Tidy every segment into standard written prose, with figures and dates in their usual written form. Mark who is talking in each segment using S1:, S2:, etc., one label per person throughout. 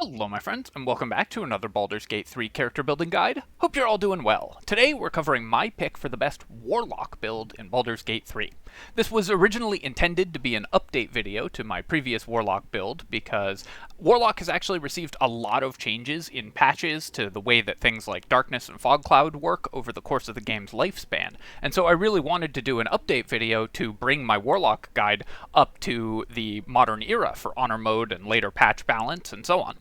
S1: Hello my friends, and welcome back to another Baldur's Gate 3 character building guide. Hope you're all doing well. Today we're covering my pick for the best Warlock build in Baldur's Gate 3. This was originally intended to be an update video to my previous Warlock build, because Warlock has actually received a lot of changes in patches to the way that things like Darkness and Fog Cloud work over the course of the game's lifespan, and so I really wanted to do an update video to bring my Warlock guide up to the modern era for Honor Mode and later patch balance and so on.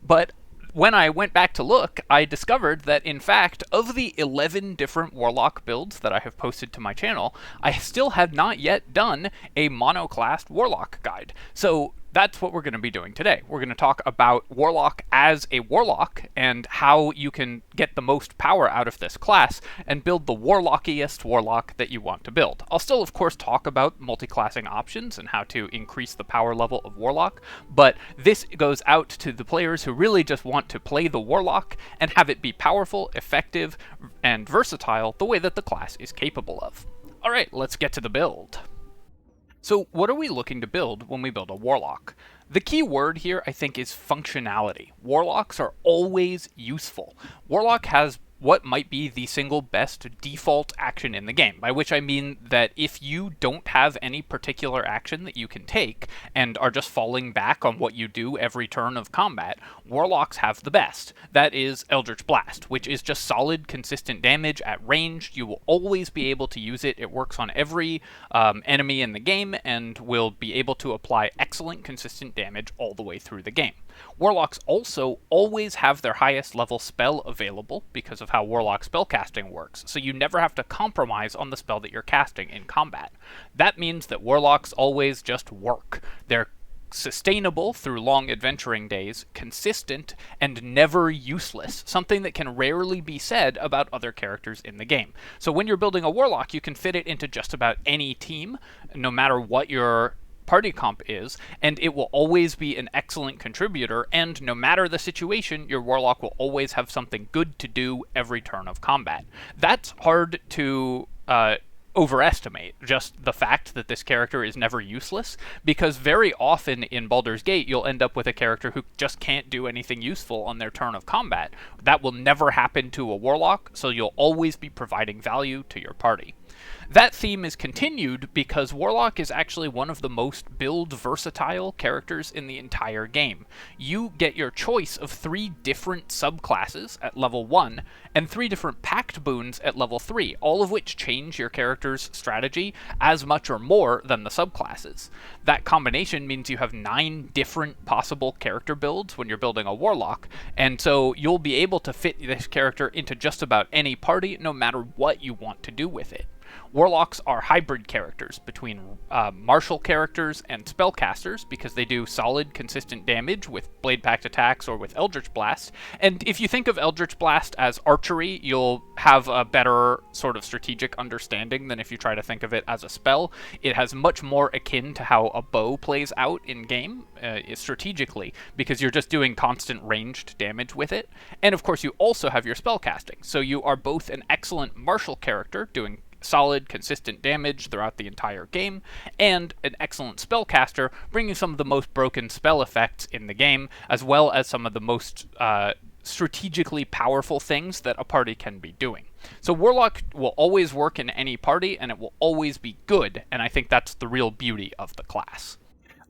S1: But when I went back to look, I discovered that, in fact, of the 11 different Warlock builds that I have posted to my channel, I still have not yet done a monoclassed Warlock guide. So that's what we're going to be doing today. We're going to talk about Warlock as a Warlock and how you can get the most power out of this class and build the Warlockiest Warlock that you want to build. I'll still, of course, talk about multiclassing options and how to increase the power level of Warlock, but this goes out to the players who really just want to play the Warlock and have it be powerful, effective, and versatile the way that the class is capable of. Alright, let's get to the build. So what are we looking to build when we build a Warlock? The key word here, I think, is functionality. Warlocks are always useful. Warlock has what might be the single best default action in the game, by which I mean that if you don't have any particular action that you can take and are just falling back on what you do every turn of combat, Warlocks have the best. That is Eldritch Blast, which is just solid, consistent damage at range. You will always be able to use it. It works on every enemy in the game and will be able to apply excellent, consistent damage all the way through the game. Warlocks also always have their highest level spell available because of how Warlock spellcasting works, so you never have to compromise on the spell that you're casting in combat. That means that Warlocks always just work. They're sustainable through long adventuring days, consistent, and never useless, something that can rarely be said about other characters in the game. So when you're building a Warlock, you can fit it into just about any team, no matter what your party comp is, and it will always be an excellent contributor, and no matter the situation, your Warlock will always have something good to do every turn of combat. That's hard to overestimate, just the fact that this character is never useless, because very often in Baldur's Gate you'll end up with a character who just can't do anything useful on their turn of combat. That will never happen to a Warlock, so you'll always be providing value to your party. That theme is continued because Warlock is actually one of the most build-versatile characters in the entire game. You get your choice of 3 different subclasses at level 1, and 3 different Pact boons at level 3, all of which change your character's strategy as much or more than the subclasses. That combination means you have 9 different possible character builds when you're building a Warlock, and so you'll be able to fit this character into just about any party, no matter what you want to do with it. Warlocks are hybrid characters between martial characters and spellcasters because they do solid, consistent damage with Blade Pact attacks or with Eldritch Blast. And if you think of Eldritch Blast as archery, you'll have a better sort of strategic understanding than if you try to think of it as a spell. It has much more akin to how a bow plays out in game strategically, because you're just doing constant ranged damage with it. And of course you also have your spellcasting, so you are both an excellent martial character doing solid, consistent damage throughout the entire game, and an excellent spellcaster, bringing some of the most broken spell effects in the game, as well as some of the most strategically powerful things that a party can be doing. So Warlock will always work in any party, and it will always be good, and I think that's the real beauty of the class.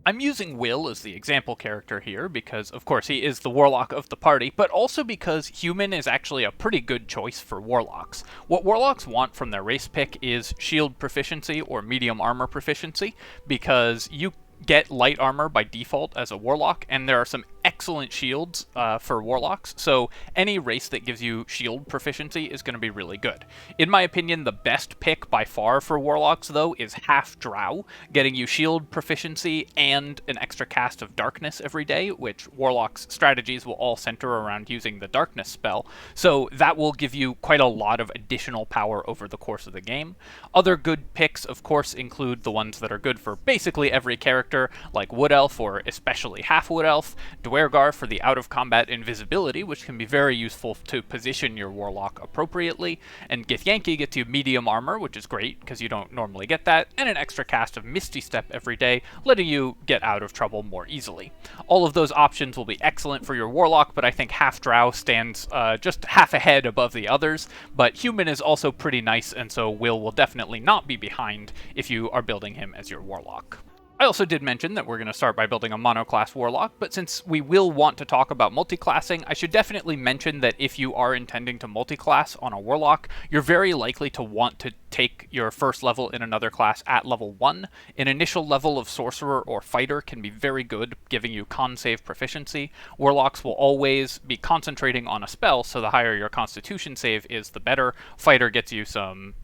S1: I'm using Wyll as the example character here because, of course, he is the Warlock of the party, but also because Human is actually a pretty good choice for Warlocks. What Warlocks want from their race pick is shield proficiency or medium armor proficiency, because you get light armor by default as a Warlock, and there are some excellent shields for Warlocks, so any race that gives you shield proficiency is going to be really good. In my opinion, the best pick by far for Warlocks, though, is Half Drow, getting you shield proficiency and an extra cast of Darkness every day, which Warlocks' strategies will all center around using the Darkness spell, so that will give you quite a lot of additional power over the course of the game. Other good picks, of course, include the ones that are good for basically every character, like Wood Elf, or especially Half Wood Elf, Dwarf Weregar for the out-of-combat invisibility, which can be very useful to position your Warlock appropriately, and Githyanki gets you medium armor, which is great, because you don't normally get that, and an extra cast of Misty Step every day, letting you get out of trouble more easily. All of those options will be excellent for your Warlock, but I think Half Drow stands just half a head above the others, but Human is also pretty nice, and so Wyll will definitely not be behind if you are building him as your Warlock. I also did mention that we're going to start by building a monoclass Warlock, but since we will want to talk about multiclassing, I should definitely mention that if you are intending to multiclass on a Warlock, you're very likely to want to take your first level in another class at level 1. An initial level of Sorcerer or Fighter can be very good, giving you con save proficiency. Warlocks will always be concentrating on a spell, so the higher your Constitution save is, the better. Fighter gets you some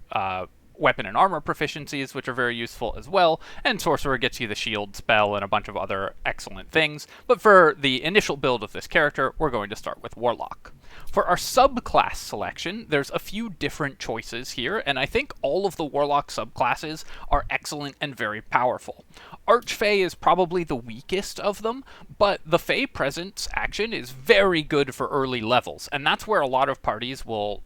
S1: weapon and armor proficiencies, which are very useful as well, and Sorcerer gets you the shield spell and a bunch of other excellent things. But for the initial build of this character, we're going to start with Warlock. For our subclass selection, there's a few different choices here, and I think all of the Warlock subclasses are excellent and very powerful. Archfey is probably the weakest of them, but the Fey Presence action is very good for early levels, and that's where a lot of parties will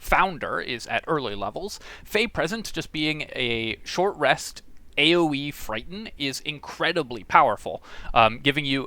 S1: Founder is at early levels. Fey Presence just being a short rest AoE Frighten is incredibly powerful, giving you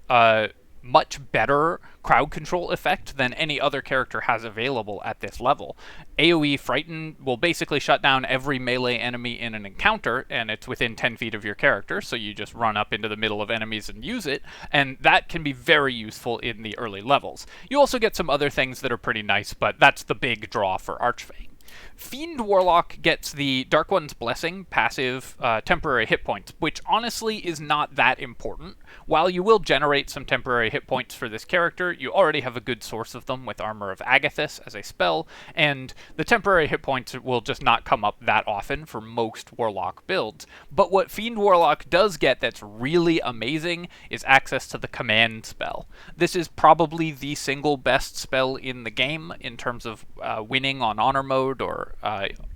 S1: a much better crowd control effect than any other character has available at this level. AoE Frighten will basically shut down every melee enemy in an encounter, and it's within 10 feet of your character, so you just run up into the middle of enemies and use it, and that can be very useful in the early levels. You also get some other things that are pretty nice, but that's the big draw for Archfey. Fiend Warlock gets the Dark One's Blessing passive temporary hit points, which honestly is not that important. While you will generate some temporary hit points for this character, you already have a good source of them with Armor of Agathis as a spell, and the temporary hit points will just not come up that often for most Warlock builds. But what Fiend Warlock does get that's really amazing is access to the command spell. This is probably the single best spell in the game in terms of winning on Honor Mode or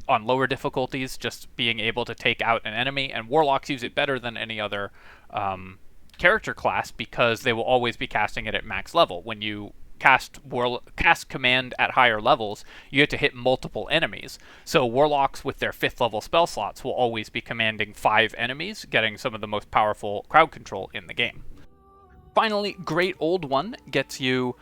S1: on lower difficulties, just being able to take out an enemy, and Warlocks use it better than any other character class because they will always be casting it at max level. When you cast command at higher levels, you get to hit multiple enemies. So Warlocks with their 5th level spell slots will always be commanding 5 enemies, getting some of the most powerful crowd control in the game. Finally, Great Old One gets you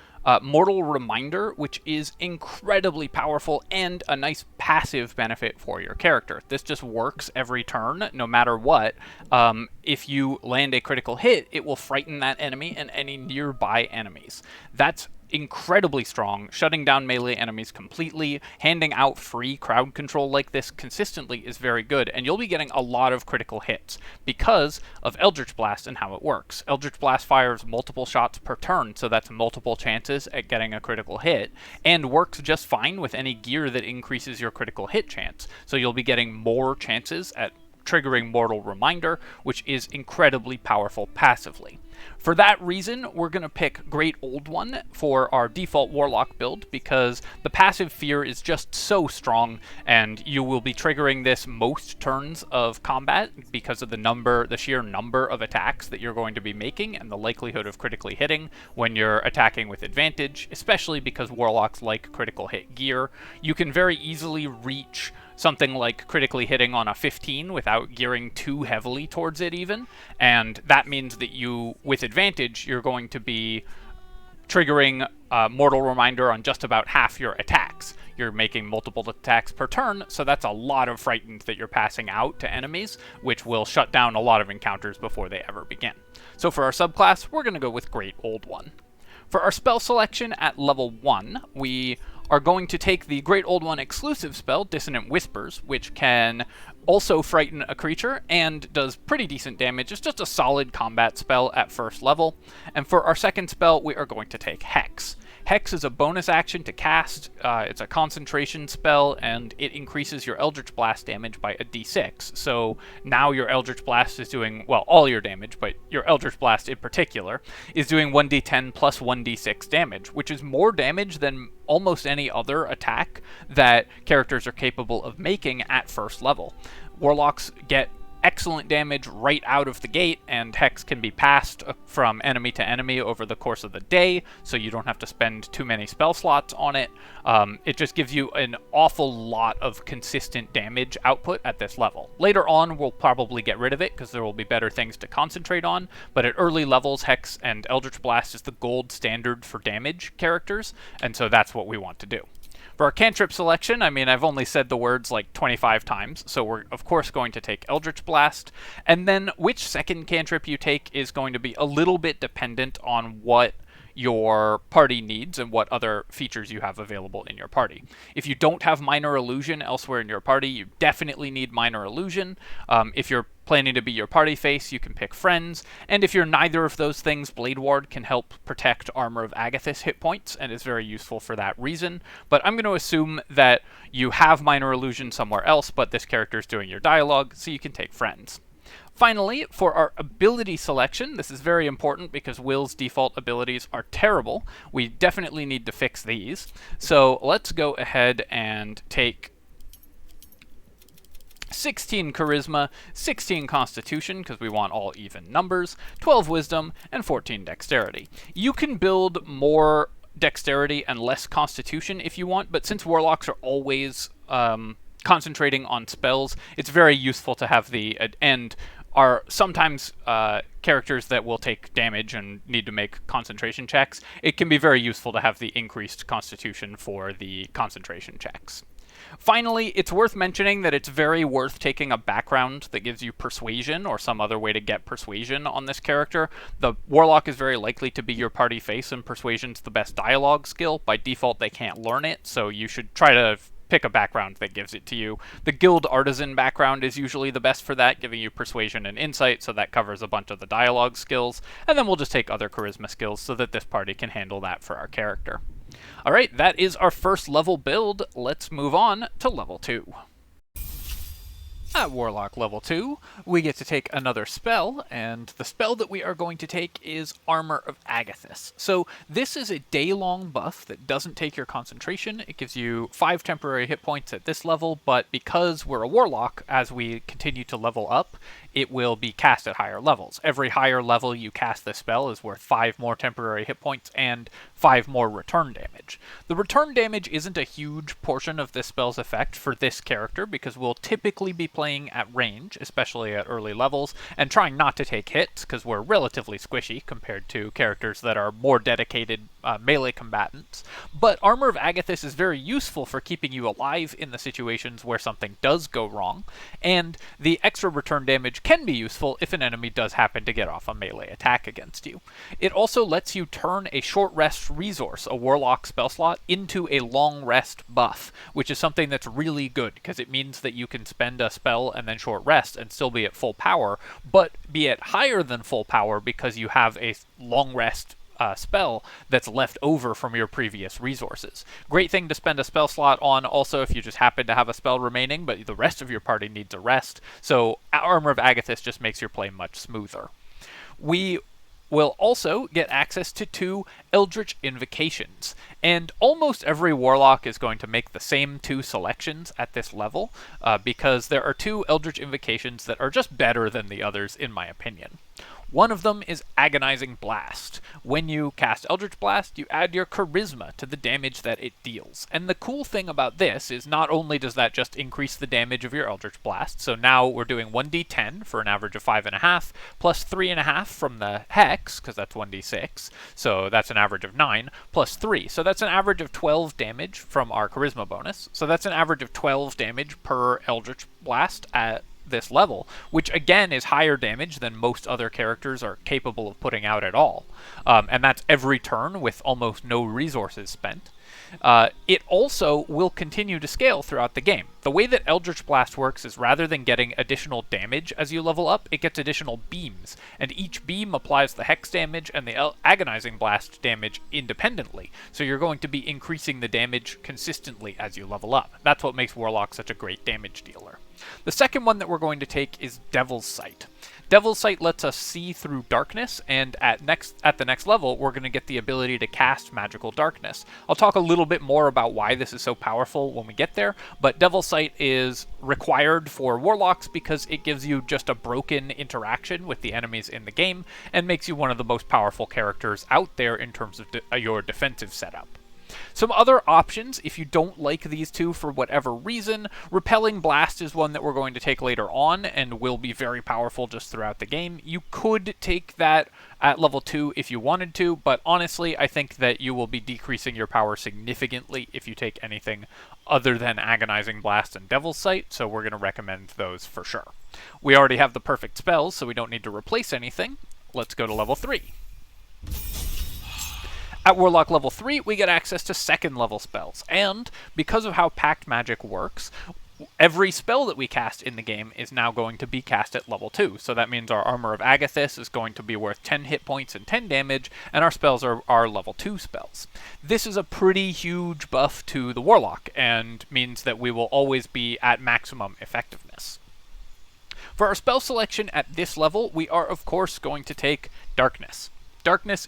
S1: Mortal Reminder, which is incredibly powerful and a nice passive benefit for your character. This just works every turn, no matter what. If you land a critical hit, it will frighten that enemy and any nearby enemies. That's incredibly strong, shutting down melee enemies completely. Handing out free crowd control like this consistently is very good, and you'll be getting a lot of critical hits because of Eldritch Blast and how it works. Eldritch Blast fires multiple shots per turn, so that's multiple chances at getting a critical hit, and works just fine with any gear that increases your critical hit chance. So you'll be getting more chances at triggering Mortal Reminder, which is incredibly powerful passively. For that reason, we're going to pick Great Old One for our default Warlock build because the passive fear is just so strong, and you will be triggering this most turns of combat because of the sheer number of attacks that you're going to be making and the likelihood of critically hitting when you're attacking with advantage, especially because Warlocks like critical hit gear. You can very easily reach something like critically hitting on a 15 without gearing too heavily towards it even, and that means that you, with advantage, you're going to be triggering Mortal Reminder on just about half your attacks. You're making multiple attacks per turn, so that's a lot of frightens that you're passing out to enemies, which will shut down a lot of encounters before they ever begin. So for our subclass, we're going to go with Great Old One. For our spell selection at level 1, we are going to take the Great Old One exclusive spell, Dissonant Whispers, which can also frighten a creature and does pretty decent damage. It's just a solid combat spell at first level. And for our second spell, we are going to take Hex. Hex is a bonus action to cast. It's a concentration spell, and it increases your Eldritch Blast damage by a d6. So now your Eldritch Blast is doing, well, all your damage, but your Eldritch Blast in particular, is doing 1d10 plus 1d6 damage, which is more damage than almost any other attack that characters are capable of making at first level. Warlocks get excellent damage right out of the gate, and Hex can be passed from enemy to enemy over the course of the day, so you don't have to spend too many spell slots on it. It just gives you an awful lot of consistent damage output at this level. Later on, we'll probably get rid of it, because there will be better things to concentrate on, but at early levels, Hex and Eldritch Blast is the gold standard for damage characters, and so that's what we want to do. For our cantrip selection, I mean, I've only said the words like 25 times, so we're of course going to take Eldritch Blast, and then which second cantrip you take is going to be a little bit dependent on what your party needs and what other features you have available in your party. If you don't have Minor Illusion elsewhere in your party, you definitely need Minor Illusion. If you're planning to be your party face, you can pick Friends, and if you're neither of those things, Blade Ward can help protect Armor of Agathys hit points, and is very useful for that reason. But I'm going to assume that you have Minor Illusion somewhere else, but this character is doing your dialogue, so you can take Friends. Finally, for our ability selection, this is very important because Wyll's default abilities are terrible. We definitely need to fix these. So let's go ahead and take 16 Charisma, 16 Constitution, because we want all even numbers, 12 Wisdom, and 14 Dexterity. You can build more Dexterity and less Constitution if you want, but since Warlocks are always concentrating on spells, it's very useful to have the and are sometimes characters that will take damage and need to make concentration checks. It can be very useful to have the increased Constitution for the concentration checks. Finally, it's worth mentioning that it's very worth taking a background that gives you Persuasion or some other way to get Persuasion on this character. The Warlock is very likely to be your party face, and Persuasion's the best dialogue skill. By default, they can't learn it, so you should try to pick a background that gives it to you. The Guild Artisan background is usually the best for that, giving you Persuasion and Insight, so that covers a bunch of the dialogue skills. And then we'll just take other Charisma skills so that this party can handle that for our character. Alright, that is our first level build. Let's move on to level 2. At Warlock level 2, we get to take another spell, and the spell that we are going to take is Armor of Agathys. So this is a day-long buff that doesn't take your concentration. It gives you 5 temporary hit points at this level, but because we're a Warlock, as we continue to level up, it will be cast at higher levels. Every higher level you cast this spell is worth 5 more temporary hit points and 5 more return damage. The return damage isn't a huge portion of this spell's effect for this character, because we'll typically be playing at range, especially at early levels, and trying not to take hits, because we're relatively squishy compared to characters that are more dedicated melee combatants. But Armor of Agathys is very useful for keeping you alive in the situations where something does go wrong, and the extra return damage can be useful if an enemy does happen to get off a melee attack against you. It also lets you turn a short rest resource, a Warlock spell slot, into a long rest buff, which is something that's really good, because it means that you can spend a spell and then short rest and still be at full power, but be at higher than full power because you have a long rest spell that's left over from your previous resources. Great thing to spend a spell slot on also if you just happen to have a spell remaining, but the rest of your party needs a rest, so Armor of Agathys just makes your play much smoother. We will also get access to 2 Eldritch Invocations, and almost every Warlock is going to make the same 2 selections at this level, because there are 2 Eldritch Invocations that are just better than the others in my opinion. One of them is Agonizing Blast. When you cast Eldritch Blast, you add your Charisma to the damage that it deals. And the cool thing about this is not only does that just increase the damage of your Eldritch Blast, so now we're doing 1d10 for an average of 5.5, plus 3.5 from the Hex, because that's 1d6, so that's an average of 9, plus 3. So that's an average of 12 damage from our Charisma bonus. So that's an average of 12 damage per Eldritch Blast at this level, which again is higher damage than most other characters are capable of putting out at all. And that's every turn with almost no resources spent. It also will continue to scale throughout the game. The way that Eldritch Blast works is rather than getting additional damage as you level up, it gets additional beams, and each beam applies the Hex damage and the Agonizing Blast damage independently, so you're going to be increasing the damage consistently as you level up. That's what makes Warlock such a great damage dealer. The second one that we're going to take is Devil's Sight. Devil's Sight lets us see through darkness, and at the next level, we're going to get the ability to cast magical darkness. I'll talk a little bit more about why this is so powerful when we get there, but Devil's Sight is required for Warlocks because it gives you just a broken interaction with the enemies in the game, and makes you one of the most powerful characters out there in terms of your defensive setup. Some other options, if you don't like these two for whatever reason, Repelling Blast is one that we're going to take later on and will be very powerful just throughout the game. You could take that at level 2 if you wanted to, but honestly, I think that you will be decreasing your power significantly if you take anything other than Agonizing Blast and Devil's Sight, so we're going to recommend those for sure. We already have the perfect spells, so we don't need to replace anything. Let's go to level 3. At Warlock level 3, we get access to second level spells, and because of how Pact magic works, every spell that we cast in the game is now going to be cast at level 2. So that means our Armor of Agathis is going to be worth 10 hit points and 10 damage, and our spells are level 2 spells. This is a pretty huge buff to the Warlock, and means that we will always be at maximum effectiveness. For our spell selection at this level, we are of course going to take Darkness. Darkness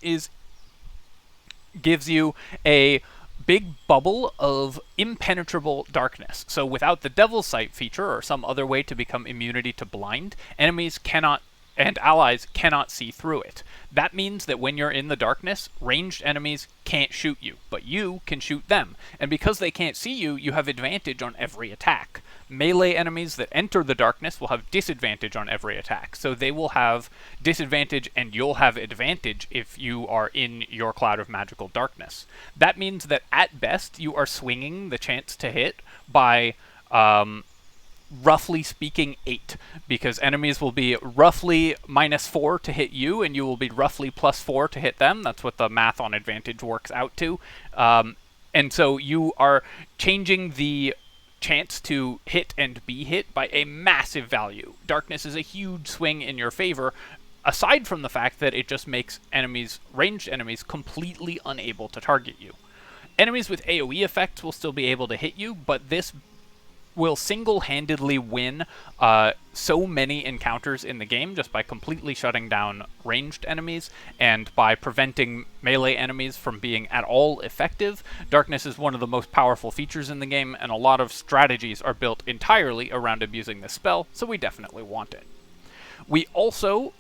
S1: gives you a big bubble of impenetrable darkness. So without the Devil's Sight feature or some other way to become immunity to blind, enemies cannot and allies cannot see through it. That means that when you're in the darkness, ranged enemies can't shoot you, but you can shoot them. And because they can't see you, you have advantage on every attack. Melee enemies that enter the darkness will have disadvantage on every attack. So they will have disadvantage and you'll have advantage if you are in your cloud of magical darkness. That means that at best, you are swinging the chance to hit by roughly speaking 8, because enemies will be roughly -4 to hit you, and you will be roughly +4 to hit them. That's what the math on advantage works out to. And so you are changing the chance to hit and be hit by a massive value. Darkness is a huge swing in your favor, aside from the fact that it just makes ranged enemies completely unable to target you. Enemies with AoE effects will still be able to hit you, but this will single-handedly win so many encounters in the game just by completely shutting down ranged enemies and by preventing melee enemies from being at all effective. Darkness is one of the most powerful features in the game, and a lot of strategies are built entirely around abusing this spell, so we definitely want it. We also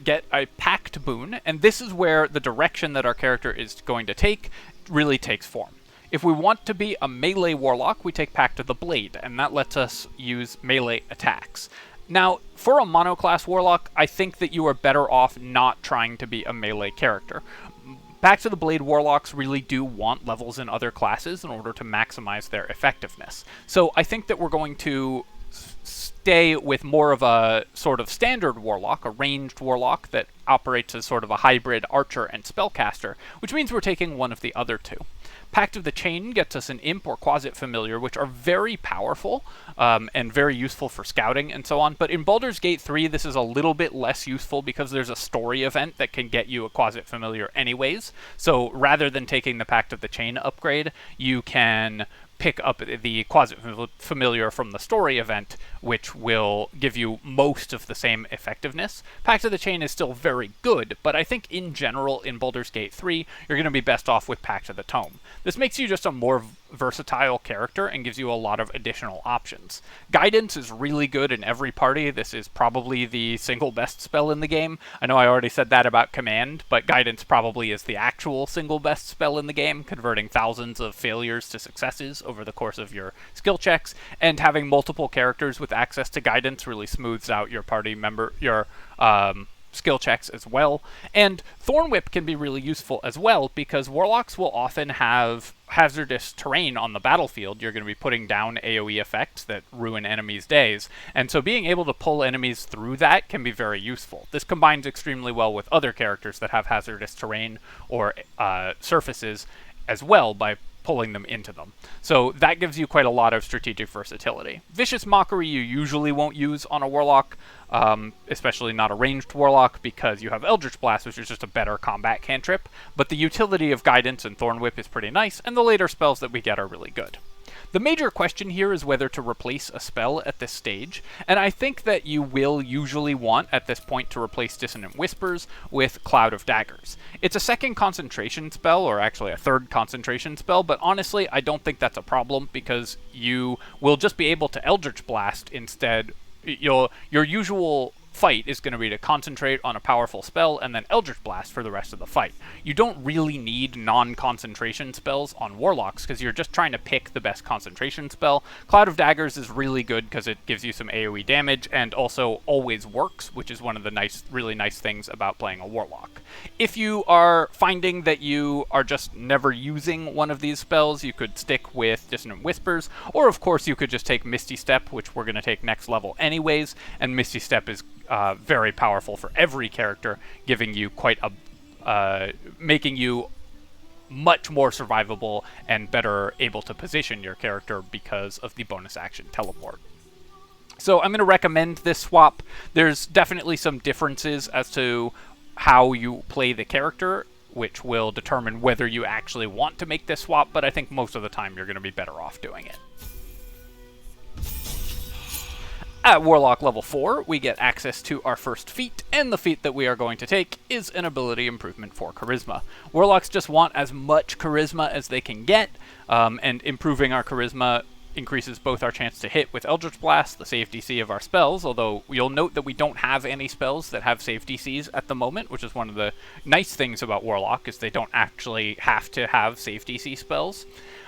S1: get a Pact boon, and this is where the direction that our character is going to take really takes form. If we want to be a melee warlock, we take Pact of the Blade, and that lets us use melee attacks. Now, for a monoclass warlock, I think that you are better off not trying to be a melee character. Pact of the Blade warlocks really do want levels in other classes in order to maximize their effectiveness. So I think that we're going to stay with more of a sort of standard warlock, a ranged warlock that operates as sort of a hybrid archer and spellcaster, which means we're taking one of the other two. Pact of the Chain gets us an Imp or Quasit Familiar, which are very powerful and very useful for scouting and so on, but in Baldur's Gate 3 this is a little bit less useful because there's a story event that can get you a Quasit Familiar anyways, so rather than taking the Pact of the Chain upgrade, you can pick up the Quasit Familiar from the story event, which will give you most of the same effectiveness. Pact of the Chain is still very good, but I think in general in Baldur's Gate 3, you're going to be best off with Pact of the Tome. This makes you just a more versatile character and gives you a lot of additional options. Guidance is really good in every party. This is probably the single best spell in the game. I know I already said that about Command, but Guidance probably is the actual single best spell in the game, converting thousands of failures to successes over the course of your skill checks, and having multiple characters with access to Guidance really smooths out your skill checks as well. And Thorn Whip can be really useful as well because warlocks will often have hazardous terrain on the battlefield. You're going to be putting down AoE effects that ruin enemies' days, and so being able to pull enemies through that can be very useful. This combines extremely well with other characters that have hazardous terrain or surfaces as well by pulling them into them. So that gives you quite a lot of strategic versatility. Vicious Mockery you usually won't use on a warlock, especially not a ranged warlock, because you have Eldritch Blast, which is just a better combat cantrip, but the utility of Guidance and Thorn Whip is pretty nice, and the later spells that we get are really good. The major question here is whether to replace a spell at this stage, and I think that you will usually want at this point to replace Dissonant Whispers with Cloud of Daggers. It's a second concentration spell, or actually a third concentration spell, but honestly I don't think that's a problem because you will just be able to Eldritch Blast instead. Your usual fight is going to be to concentrate on a powerful spell and then Eldritch Blast for the rest of the fight. You don't really need non-concentration spells on Warlocks because you're just trying to pick the best concentration spell. Cloud of Daggers is really good because it gives you some AoE damage and also always works, which is one of the really nice things about playing a Warlock. If you are finding that you are just never using one of these spells, you could stick with Dissonant Whispers, or of course you could just take Misty Step, which we're going to take next level anyways, and Misty Step is very powerful for every character, giving you making you much more survivable and better able to position your character because of the bonus action teleport. So I'm going to recommend this swap. There's definitely some differences as to how you play the character, which will determine whether you actually want to make this swap, but I think most of the time you're going to be better off doing it. At Warlock level 4, we get access to our first feat, and the feat that we are going to take is an ability improvement for Charisma. Warlocks just want as much Charisma as they can get, and improving our Charisma increases both our chance to hit with Eldritch Blast, the save DC of our spells, although you'll note that we don't have any spells that have save DCs at the moment, which is one of the nice things about Warlock, is they don't actually have to have save DC spells,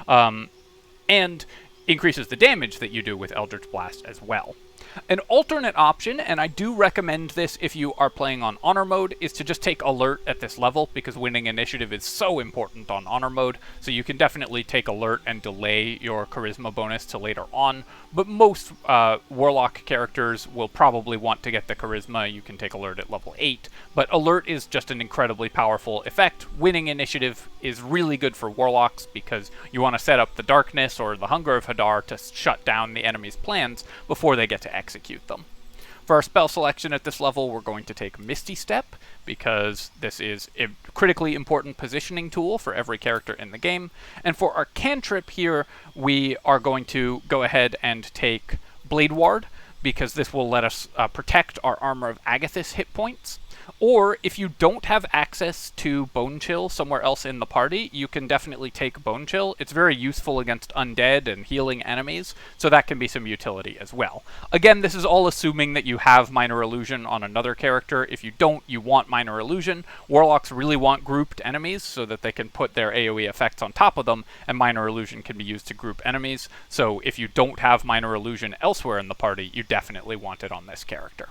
S1: and increases the damage that you do with Eldritch Blast as well. An alternate option, and I do recommend this if you are playing on Honor Mode, is to just take Alert at this level, because winning initiative is so important on Honor Mode, so you can definitely take Alert and delay your Charisma bonus to later on, but most Warlock characters will probably want to get the Charisma. You can take Alert at level 8, but Alert is just an incredibly powerful effect. Winning initiative is really good for Warlocks, because you want to set up the Darkness or the Hunger of Hadar to shut down the enemy's plans before they get to execute them. For our spell selection at this level, we're going to take Misty Step, because this is a critically important positioning tool for every character in the game. And for our cantrip here, we are going to go ahead and take Blade Ward, because this will let us protect our Armor of Agathys hit points. Or, if you don't have access to Bone Chill somewhere else in the party, you can definitely take Bone Chill. It's very useful against undead and healing enemies, so that can be some utility as well. Again, this is all assuming that you have Minor Illusion on another character. If you don't, you want Minor Illusion. Warlocks really want grouped enemies so that they can put their AoE effects on top of them, and Minor Illusion can be used to group enemies. So if you don't have Minor Illusion elsewhere in the party, you definitely want it on this character.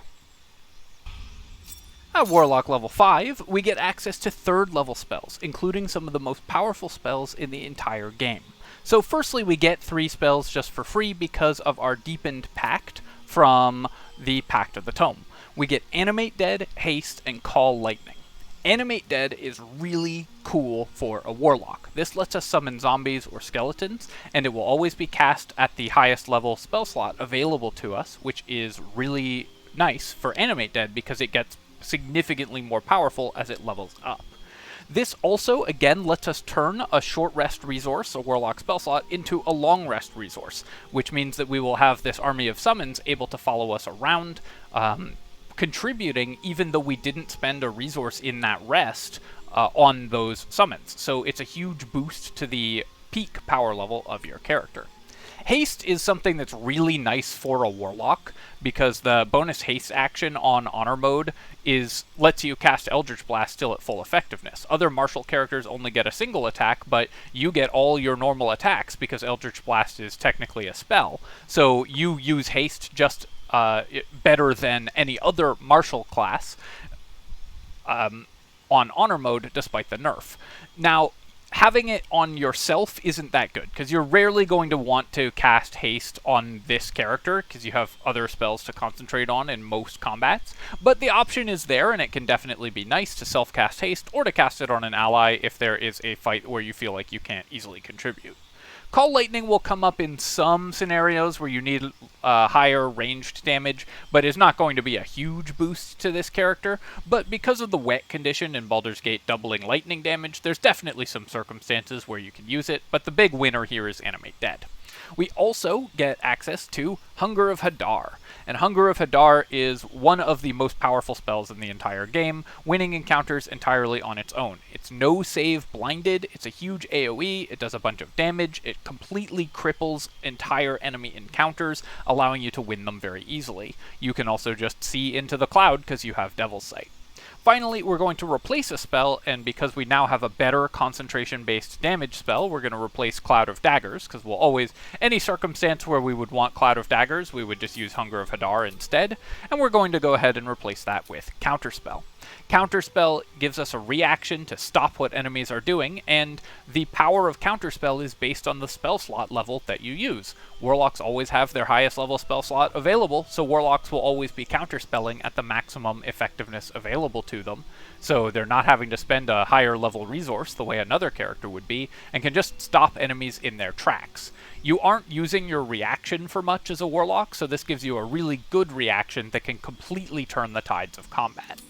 S1: At Warlock level 5, we get access to 3rd level spells, including some of the most powerful spells in the entire game. So firstly, we get 3 spells just for free because of our deepened Pact from the Pact of the Tome. We get Animate Dead, Haste, and Call Lightning. Animate Dead is really cool for a Warlock. This lets us summon zombies or skeletons, and it will always be cast at the highest level spell slot available to us, which is really nice for Animate Dead because it gets significantly more powerful as it levels up. This also, again, lets us turn a short rest resource, a Warlock spell slot, into a long rest resource, which means that we will have this army of summons able to follow us around, contributing even though we didn't spend a resource in that rest on those summons. So it's a huge boost to the peak power level of your character. Haste is something that's really nice for a Warlock, because the bonus haste action on Honor Mode lets you cast Eldritch Blast still at full effectiveness. Other martial characters only get a single attack, but you get all your normal attacks because Eldritch Blast is technically a spell. So you use haste just better than any other martial class on Honor Mode, despite the nerf. Now, having it on yourself isn't that good, because you're rarely going to want to cast haste on this character, because you have other spells to concentrate on in most combats, but the option is there, and it can definitely be nice to self-cast haste, or to cast it on an ally if there is a fight where you feel like you can't easily contribute. Call Lightning will come up in some scenarios where you need higher ranged damage, but is not going to be a huge boost to this character. But because of the wet condition in Baldur's Gate doubling lightning damage, there's definitely some circumstances where you can use it, but the big winner here is Animate Dead. We also get access to Hunger of Hadar. And Hunger of Hadar is one of the most powerful spells in the entire game, winning encounters entirely on its own. It's no save blinded, it's a huge AoE, it does a bunch of damage, it completely cripples entire enemy encounters, allowing you to win them very easily. You can also just see into the cloud because you have Devil's Sight. Finally, we're going to replace a spell, and because we now have a better concentration-based damage spell, we're going to replace Cloud of Daggers, because we'll always, any circumstance where we would want Cloud of Daggers, we would just use Hunger of Hadar instead, and we're going to go ahead and replace that with Counterspell. Counterspell gives us a reaction to stop what enemies are doing, and the power of Counterspell is based on the spell slot level that you use. Warlocks always have their highest level spell slot available, so Warlocks will always be counterspelling at the maximum effectiveness available to them. So they're not having to spend a higher level resource the way another character would be, and can just stop enemies in their tracks. You aren't using your reaction for much as a Warlock, so this gives you a really good reaction that can completely turn the tides of combat.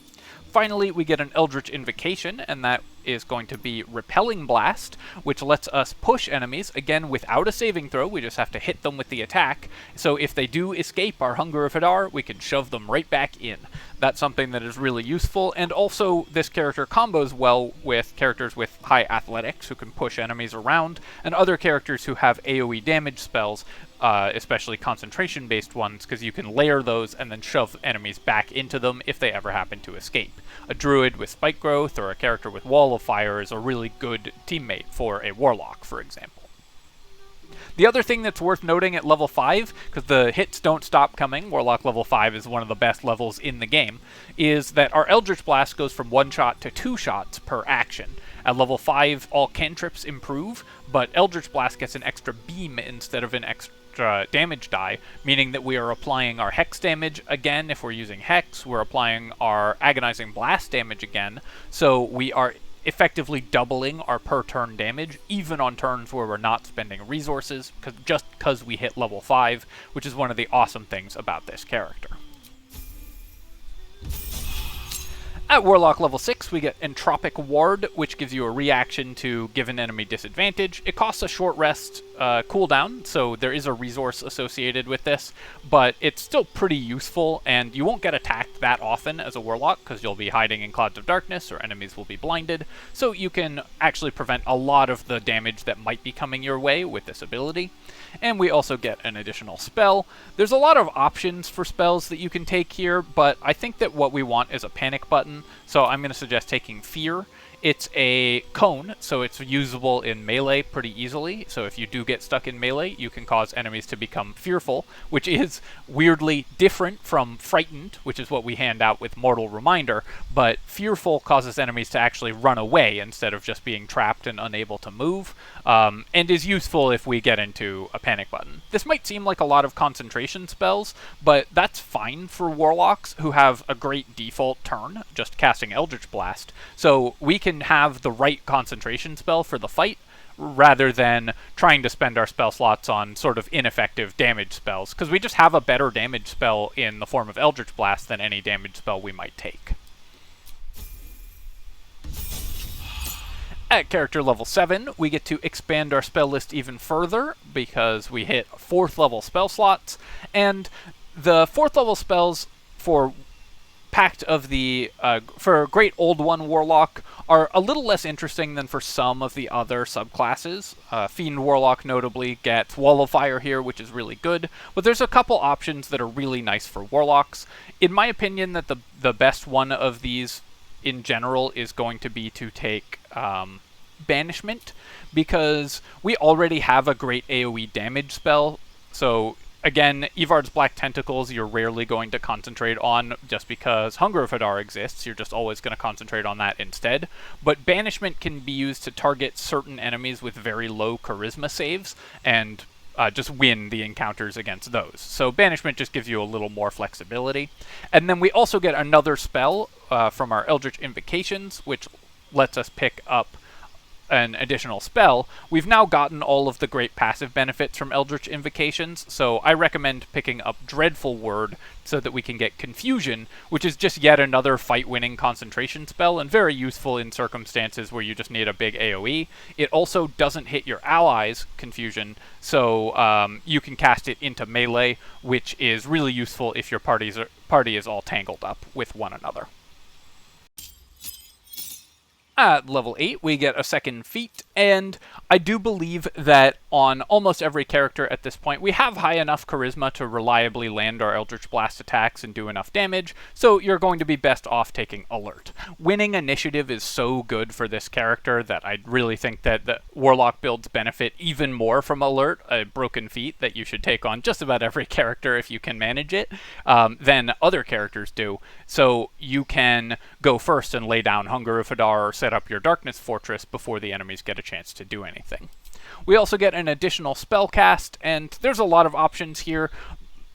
S1: Finally, we get an Eldritch Invocation, and that is going to be Repelling Blast, which lets us push enemies, again without a saving throw, we just have to hit them with the attack, so if they do escape our Hunger of Hadar, we can shove them right back in. That's something that is really useful, and also this character combos well with characters with high athletics who can push enemies around, and other characters who have AoE damage spells, especially concentration-based ones, because you can layer those and then shove enemies back into them if they ever happen to escape. A druid with spike growth or a character with wall of fire is a really good teammate for a warlock, for example. The other thing that's worth noting at level 5, because the hits don't stop coming, Warlock level 5 is one of the best levels in the game, is that our Eldritch Blast goes from 1 shot to 2 shots per action. At level 5, all cantrips improve, but Eldritch Blast gets an extra beam instead of an extra damage die, meaning that we are applying our Hex damage again if we're using Hex, we're applying our Agonizing Blast damage again, so we are effectively doubling our per turn damage, even on turns where we're not spending resources, just because we hit level 5, which is one of the awesome things about this character. At Warlock level 6, we get Entropic Ward, which gives you a reaction to give an enemy disadvantage. It costs a short rest cooldown, so there is a resource associated with this, but it's still pretty useful, and you won't get attacked that often as a Warlock, because you'll be hiding in clouds of darkness, or enemies will be blinded, so you can actually prevent a lot of the damage that might be coming your way with this ability. And we also get an additional spell. There's a lot of options for spells that you can take here, but I think that what we want is a panic button, so I'm going to suggest taking Fear. It's a cone, so it's usable in melee pretty easily, so if you do get stuck in melee, you can cause enemies to become fearful, which is weirdly different from Frightened, which is what we hand out with Mortal Reminder, but Fearful causes enemies to actually run away instead of just being trapped and unable to move, and is useful if we get into a panic button. This might seem like a lot of concentration spells, but that's fine for Warlocks who have a great default turn, just casting Eldritch Blast, so we can have the right concentration spell for the fight, rather than trying to spend our spell slots on sort of ineffective damage spells, because we just have a better damage spell in the form of Eldritch Blast than any damage spell we might take. At character level 7, we get to expand our spell list even further, because we hit 4th level spell slots, and the 4th level spells for Pact of the, for Great Old One Warlock are a little less interesting than for some of the other subclasses. Fiend Warlock notably gets Wall of Fire here, which is really good, but there's a couple options that are really nice for Warlocks. In my opinion, that the best one of these in general is going to be to take Banishment, because we already have a great AoE damage spell, so again, Evard's Black Tentacles you're rarely going to concentrate on just because Hunger of Hadar exists, you're just always going to concentrate on that instead. But Banishment can be used to target certain enemies with very low charisma saves, and just win the encounters against those. So Banishment just gives you a little more flexibility. And then we also get another spell from our Eldritch Invocations, which lets us pick up an additional spell, we've now gotten all of the great passive benefits from Eldritch Invocations, so I recommend picking up Dreadful Word so that we can get Confusion, which is just yet another fight-winning concentration spell and very useful in circumstances where you just need a big AoE. It also doesn't hit your allies, Confusion, so you can cast it into melee, which is really useful if your party is all tangled up with one another. At level 8, we get a second feat, and I do believe that on almost every character at this point, we have high enough charisma to reliably land our Eldritch Blast attacks and do enough damage, so you're going to be best off taking Alert. Winning initiative is so good for this character that I really think that the Warlock builds benefit even more from Alert, a broken feat that you should take on just about every character if you can manage it, than other characters do. So you can go first and lay down Hunger of Hadar or set up your Darkness Fortress before the enemies get a chance to do anything. We also get an additional spellcast, and there's a lot of options here.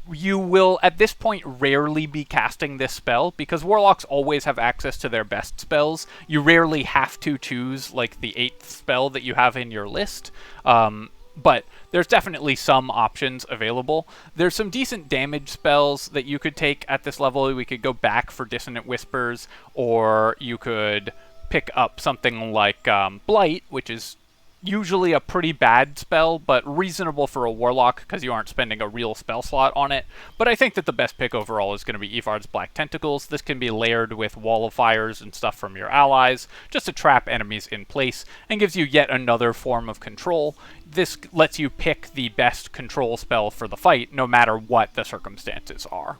S1: You will, at this point, rarely be casting this spell, because Warlocks always have access to their best spells. You rarely have to choose, like, the 8th spell that you have in your list. But there's definitely some options available. There's some decent damage spells that you could take at this level. We could go back for Dissonant Whispers, or you could pick up something like Blight, which is usually a pretty bad spell, but reasonable for a Warlock because you aren't spending a real spell slot on it. But I think that the best pick overall is going to be Evard's Black Tentacles. This can be layered with Wall of Fires and stuff from your allies, just to trap enemies in place, and gives you yet another form of control. This lets you pick the best control spell for the fight, no matter what the circumstances are.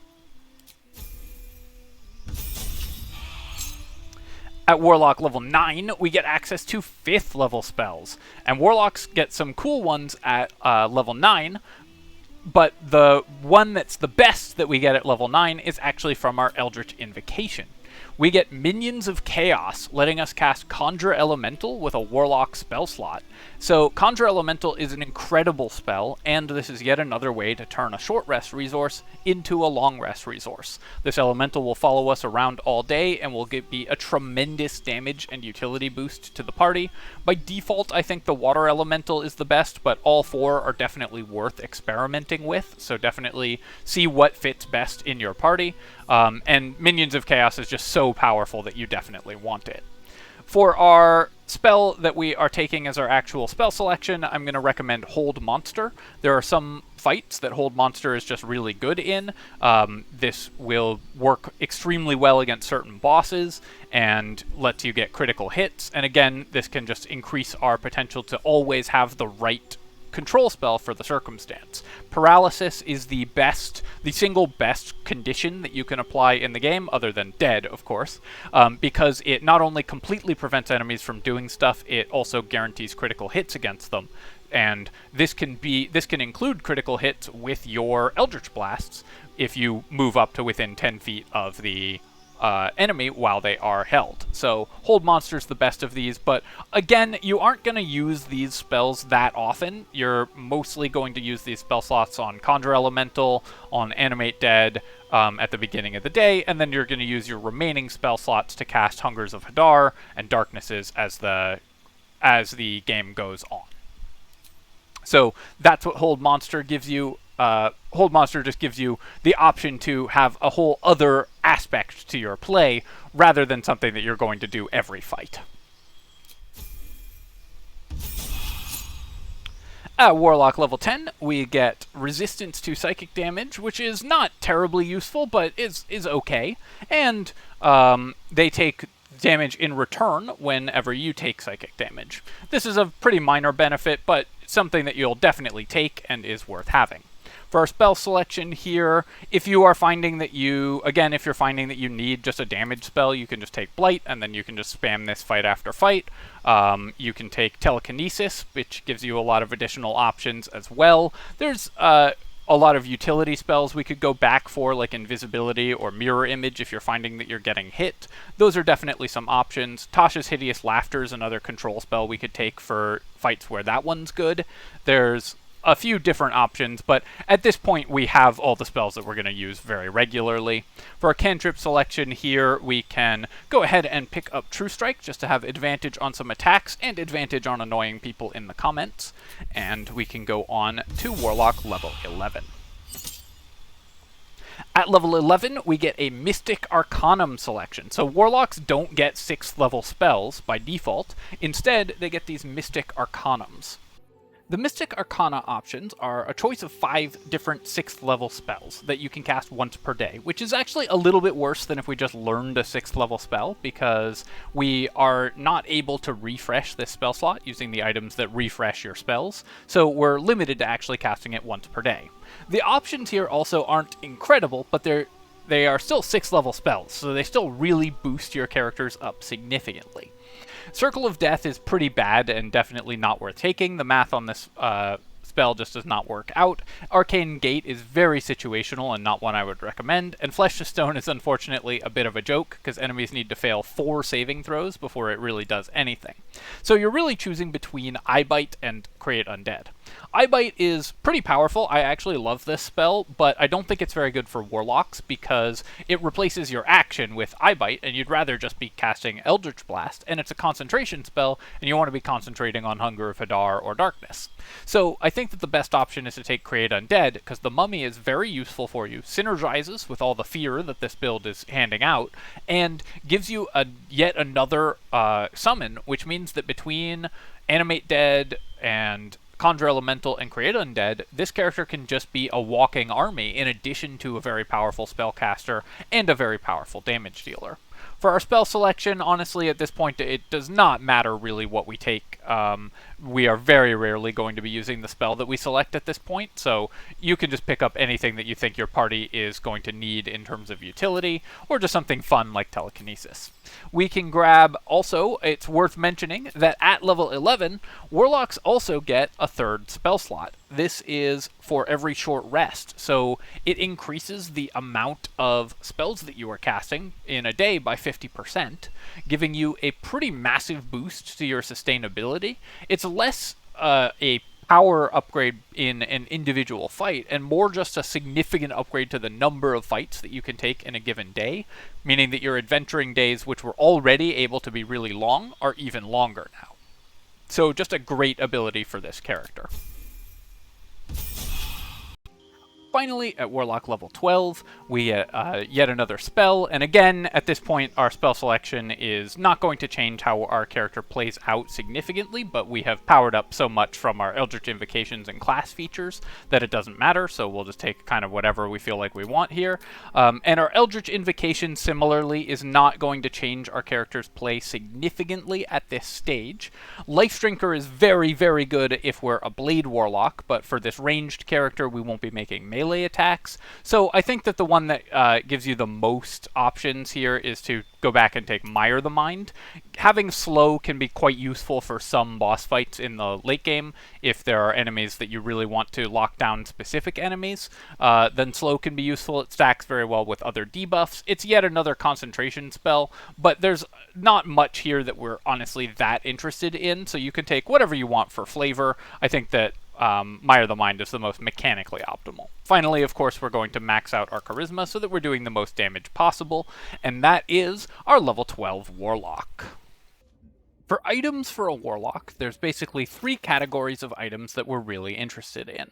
S1: At Warlock level 9, we get access to 5th level spells, and Warlocks get some cool ones at level 9, but the one that's the best that we get at level 9 is actually from our Eldritch Invocation. We get Minions of Chaos, letting us cast Conjure Elemental with a Warlock spell slot. So Conjure Elemental is an incredible spell, and this is yet another way to turn a short rest resource into a long rest resource. This elemental will follow us around all day and will be a tremendous damage and utility boost to the party. By default, I think the Water Elemental is the best, but all 4 are definitely worth experimenting with, so definitely see what fits best in your party. And Minions of Chaos is just so powerful that you definitely want it. For our spell that we are taking as our actual spell selection, I'm going to recommend Hold Monster. There are some fights that Hold Monster is just really good in. This will work extremely well against certain bosses and lets you get critical hits. And again, this can just increase our potential to always have the right control spell for the circumstance. Paralysis is the single best condition that you can apply in the game, other than dead, of course, because it not only completely prevents enemies from doing stuff, it also guarantees critical hits against them. And this can include critical hits with your Eldritch Blasts if you move up to within 10 feet of the enemy while they are held. So Hold Monster's the best of these, but again, you aren't going to use these spells that often. You're mostly going to use these spell slots on Conjure Elemental, on Animate Dead at the beginning of the day, and then you're going to use your remaining spell slots to cast Hungers of Hadar and Darknesses as the game goes on. So that's what Hold Monster gives you. Hold Monster just gives you the option to have a whole other aspect to your play, rather than something that you're going to do every fight. At Warlock level 10, we get Resistance to Psychic Damage, which is not terribly useful, but is okay. And they take damage in return whenever you take psychic damage. This is a pretty minor benefit, but something that you'll definitely take and is worth having. For our spell selection here, if you're finding that you need just a damage spell, you can just take Blight, and then you can just spam this fight after fight. You can take Telekinesis, which gives you a lot of additional options as well. There's a lot of utility spells we could go back for, like Invisibility or Mirror Image, if you're finding that you're getting hit. Those are definitely some options. Tasha's Hideous Laughter is another control spell we could take for fights where that one's good. There's a few different options, but at this point we have all the spells that we're going to use very regularly. For our cantrip selection here, we can go ahead and pick up True Strike just to have advantage on some attacks and advantage on annoying people in the comments. And we can go on to Warlock level 11. At level 11, we get a Mystic Arcanum selection. So Warlocks don't get 6th level spells by default. Instead, they get these Mystic Arcanums. The Mystic Arcana options are a choice of 5 different 6th level spells that you can cast once per day, which is actually a little bit worse than if we just learned a 6th level spell, because we are not able to refresh this spell slot using the items that refresh your spells, so we're limited to actually casting it once per day. The options here also aren't incredible, but they are still 6th level spells, so they still really boost your characters up significantly. Circle of Death is pretty bad and definitely not worth taking. The math on this spell just does not work out. Arcane Gate is very situational and not one I would recommend. And Flesh to Stone is unfortunately a bit of a joke, because enemies need to fail 4 saving throws before it really does anything. So you're really choosing between Eye Bite and Create Undead. Eye Bite is pretty powerful. I actually love this spell, but I don't think it's very good for Warlocks because it replaces your action with Eye Bite, and you'd rather just be casting Eldritch Blast, and it's a concentration spell, and you want to be concentrating on Hunger of Hadar or Darkness. So I think that the best option is to take Create Undead, because the Mummy is very useful for you, synergizes with all the fear that this build is handing out, and gives you yet another summon, which means that between Animate Dead and Conjure Elemental and Create Undead, this character can just be a walking army in addition to a very powerful spellcaster and a very powerful damage dealer. For our spell selection, honestly, at this point, it does not matter really what we take. We are very rarely going to be using the spell that we select at this point, so you can just pick up anything that you think your party is going to need in terms of utility, or just something fun like Telekinesis. We can grab, also, it's worth mentioning that at level 11, Warlocks also get a 3rd spell slot. This is for every short rest, so it increases the amount of spells that you are casting in a day by 50%, giving you a pretty massive boost to your sustainability. It's less a power upgrade in an individual fight, and more just a significant upgrade to the number of fights that you can take in a given day, meaning that your adventuring days, which were already able to be really long, are even longer now. So just a great ability for this character. Finally, at Warlock level 12, we get yet another spell, and again, at this point, our spell selection is not going to change how our character plays out significantly, but we have powered up so much from our Eldritch Invocations and class features that it doesn't matter, so we'll just take kind of whatever we feel like we want here. And our Eldritch Invocation, similarly, is not going to change our character's play significantly at this stage. Life Drinker is very, very good if we're a Blade Warlock, but for this ranged character, we won't be making melee attacks. So I think that the one that gives you the most options here is to go back and take Mire the Mind. Having slow can be quite useful for some boss fights in the late game. If there are enemies that you really want to lock down specific enemies, then slow can be useful. It stacks very well with other debuffs. It's yet another concentration spell, but there's not much here that we're honestly that interested in, so you can take whatever you want for flavor. I think that Mire the Mind is the most mechanically optimal. Finally, of course, we're going to max out our Charisma so that we're doing the most damage possible, and that is our level 12 Warlock. For items for a Warlock, there's basically 3 categories of items that we're really interested in.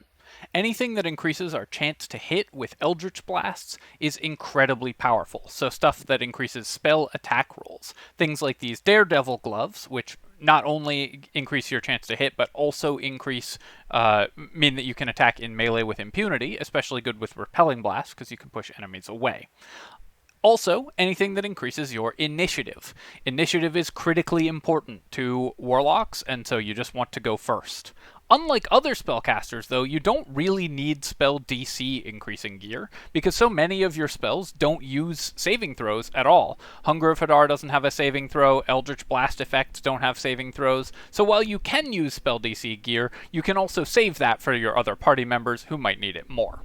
S1: Anything that increases our chance to hit with Eldritch Blasts is incredibly powerful, so stuff that increases spell attack rolls. Things like these Daredevil Gloves, which not only increase your chance to hit, but also mean that you can attack in melee with impunity, especially good with Repelling Blast, because you can push enemies away. Also, anything that increases your initiative. Initiative is critically important to Warlocks, and so you just want to go first. Unlike other spellcasters, though, you don't really need spell DC increasing gear, because so many of your spells don't use saving throws at all. Hunger of Hadar doesn't have a saving throw, Eldritch Blast effects don't have saving throws, so while you can use spell DC gear, you can also save that for your other party members who might need it more.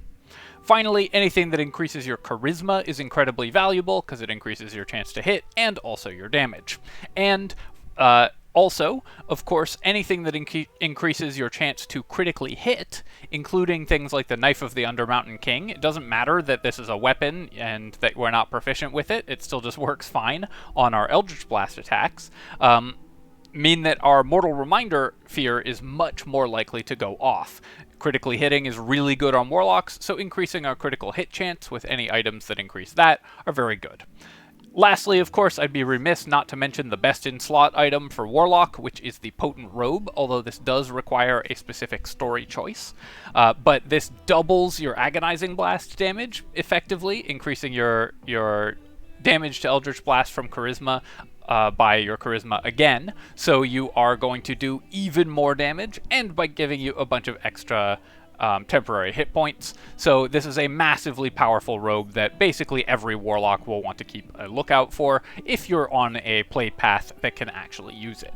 S1: Finally, anything that increases your Charisma is incredibly valuable, because it increases your chance to hit, and also your damage. And Also, of course, anything that increases your chance to critically hit, including things like the Knife of the Undermountain King. It doesn't matter that this is a weapon and that we're not proficient with it. It still just works fine on our Eldritch Blast attacks. Mean that our Mortal Reminder fear is much more likely to go off. Critically hitting is really good on Warlocks, so increasing our critical hit chance with any items that increase that are very good. Lastly, of course, I'd be remiss not to mention the best-in-slot item for Warlock, which is the Potent Robe, although this does require a specific story choice. But this doubles your Agonizing Blast damage, effectively, increasing your damage to Eldritch Blast from Charisma by your Charisma again, so you are going to do even more damage, and by giving you a bunch of extra temporary hit points. So this is a massively powerful robe that basically every Warlock will want to keep a lookout for if you're on a play path that can actually use it.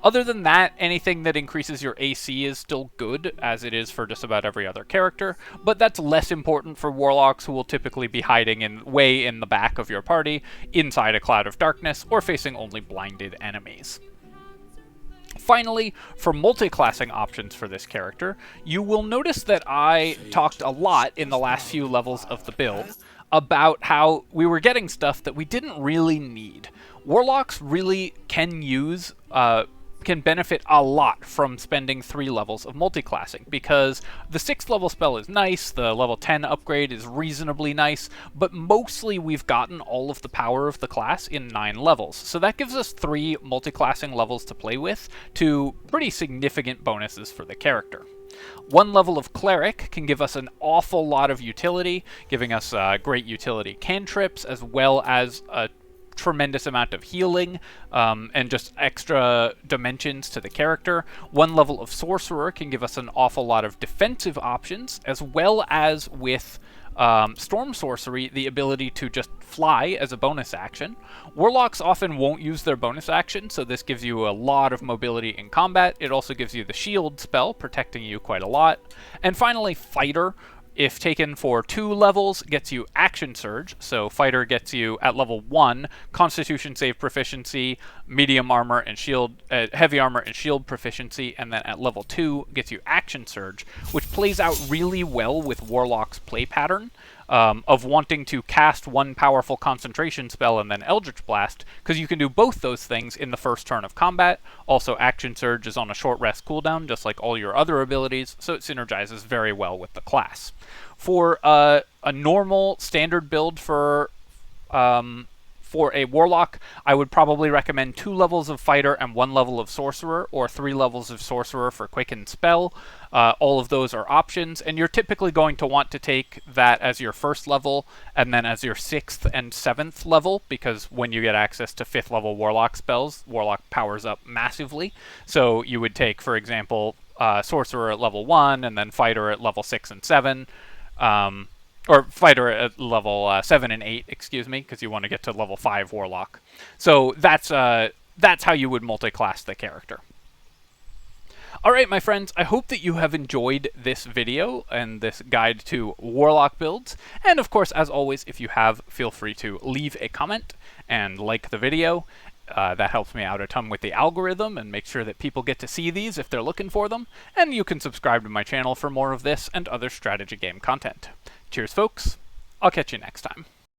S1: Other than that, anything that increases your AC is still good, as it is for just about every other character, but that's less important for Warlocks, who will typically be hiding way in the back of your party, inside a cloud of darkness, or facing only blinded enemies. Finally, for multiclassing options for this character, you will notice that I talked a lot in the last few levels of the build about how we were getting stuff that we didn't really need. Warlocks really can benefit a lot from spending 3 levels of multiclassing, because the 6th level spell is nice, the level 10 upgrade is reasonably nice, but mostly we've gotten all of the power of the class in 9 levels. So that gives us 3 multiclassing levels to play with, to pretty significant bonuses for the character. 1 level of Cleric can give us an awful lot of utility, giving us great utility cantrips, as well as a tremendous amount of healing and just extra dimensions to the character. 1 level of Sorcerer can give us an awful lot of defensive options, as well as with Storm Sorcery, the ability to just fly as a bonus action. Warlocks often won't use their bonus action, so this gives you a lot of mobility in combat. It also gives you the Shield spell, protecting you quite a lot. And finally, Fighter, if taken for 2 levels, gets you Action Surge. So Fighter gets you, at level 1, Constitution Save Proficiency, Medium Armor and Shield, Heavy Armor and Shield Proficiency, and then at level 2 gets you Action Surge, which plays out really well with Warlock's play pattern of wanting to cast 1 powerful concentration spell and then Eldritch Blast, because you can do both those things in the first turn of combat. Also, Action Surge is on a short rest cooldown, just like all your other abilities, so it synergizes very well with the class. For a normal standard build for a Warlock, I would probably recommend 2 levels of Fighter and 1 level of Sorcerer, or 3 levels of Sorcerer for Quicken Spell. All of those are options, and you're typically going to want to take that as your 1st level, and then as your 6th and 7th level, because when you get access to 5th level Warlock spells, Warlock powers up massively. So you would take, for example, Sorcerer at level 1, and then Fighter at level 6 and 7, or Fighter at level 7 and 8, excuse me, because you want to get to level 5 Warlock. So that's how you would multi-class the character. Alright, my friends, I hope that you have enjoyed this video and this guide to Warlock builds. And of course, as always, if you have, feel free to leave a comment and like the video. That helps me out a ton with the algorithm and make sure that people get to see these if they're looking for them. And you can subscribe to my channel for more of this and other strategy game content. Cheers, folks. I'll catch you next time.